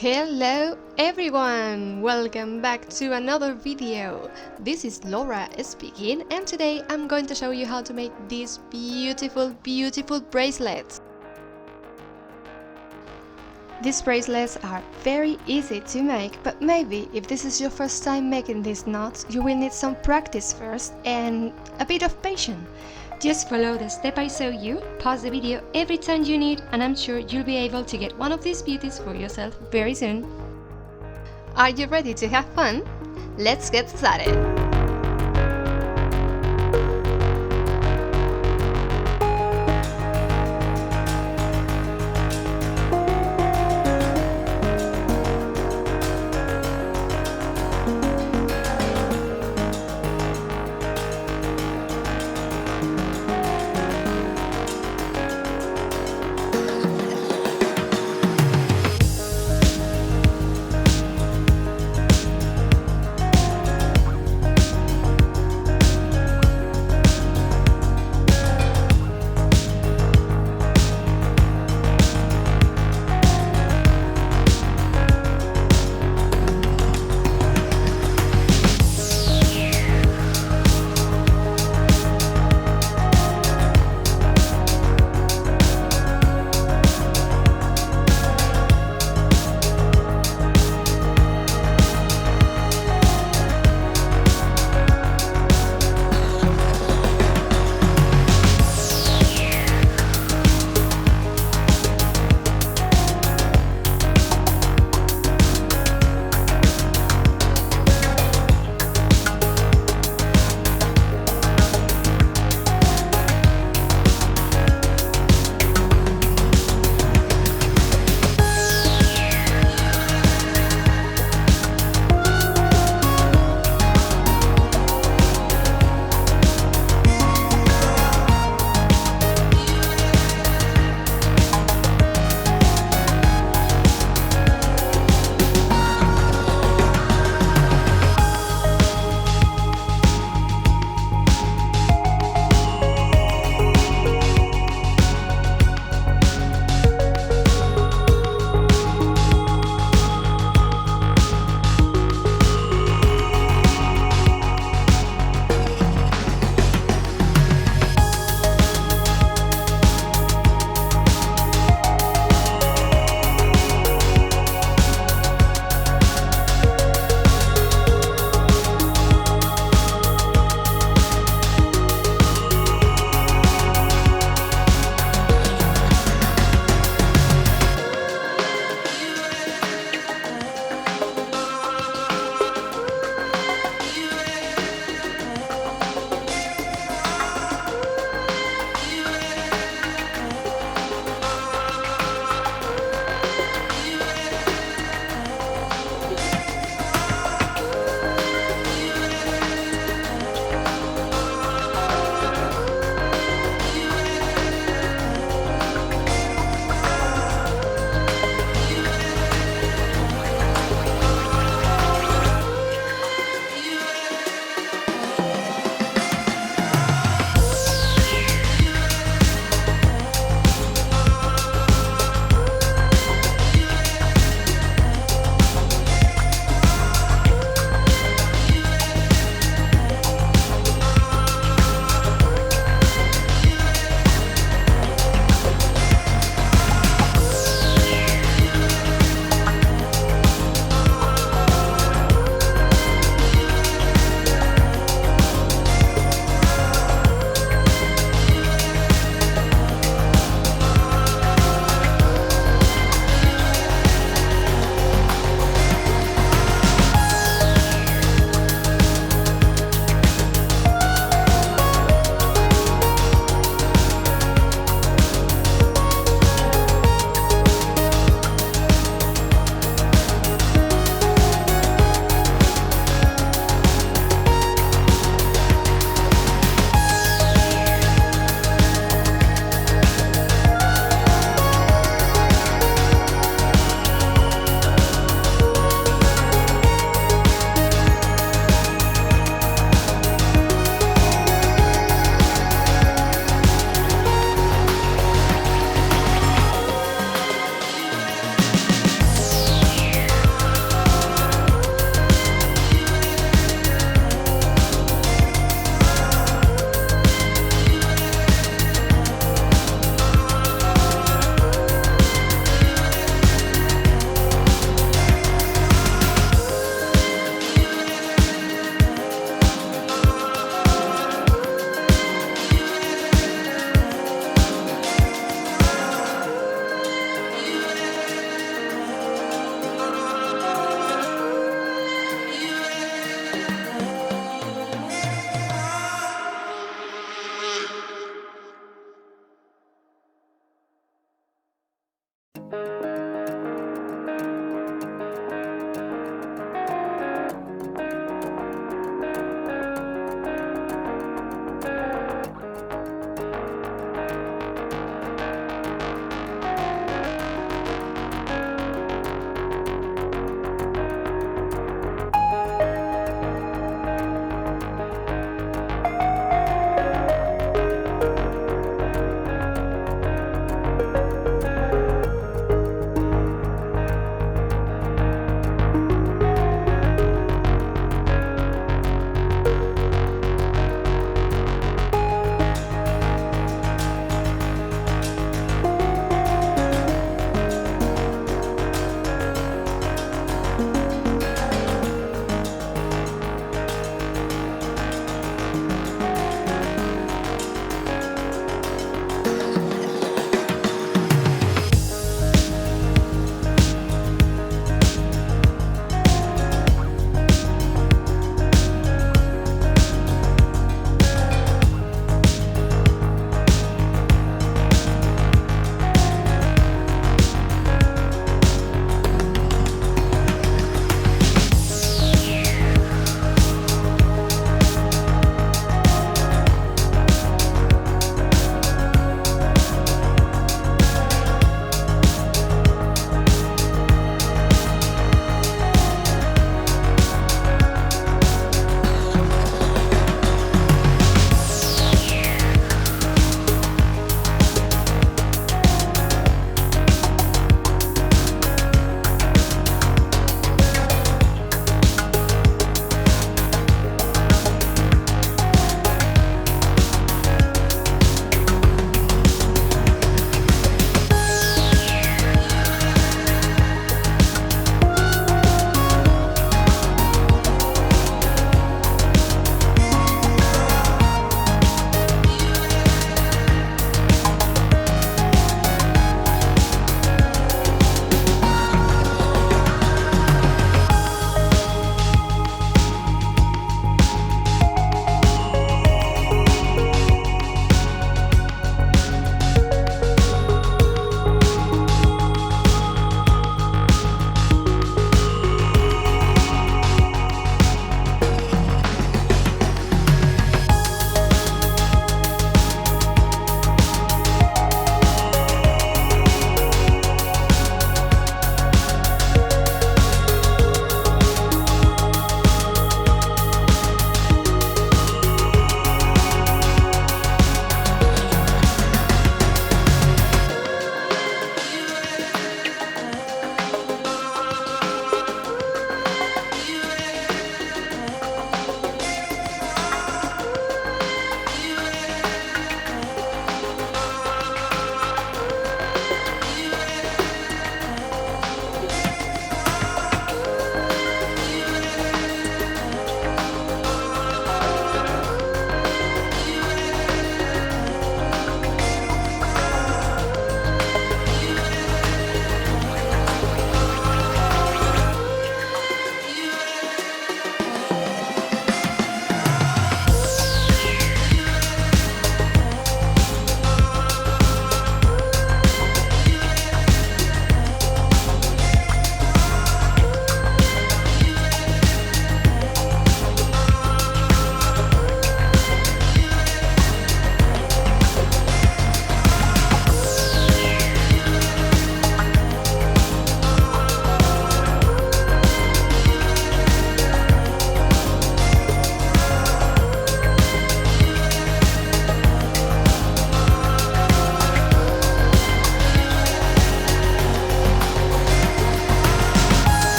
Hello everyone! Welcome back to another video. This is Laura speaking, and today I'm going to show you how to make these beautiful bracelets. These bracelets are very easy to make, but maybe if this is your first time making these knots, you will need some practice first and a bit of patience. Just follow the step I show you, pause the video every time you need, and I'm sure you'll be able to get one of these beauties for yourself very soon. Are you ready to have fun? Let's get started!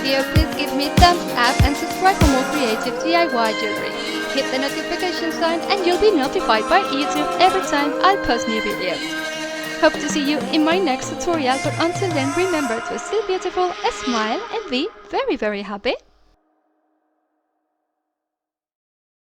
video, please give me a thumbs up and subscribe for more creative DIY jewelry. Hit the notification sign and you'll be notified by YouTube every time I post new videos. Hope to see you in my next tutorial, but until then remember to stay beautiful, smile and be very happy.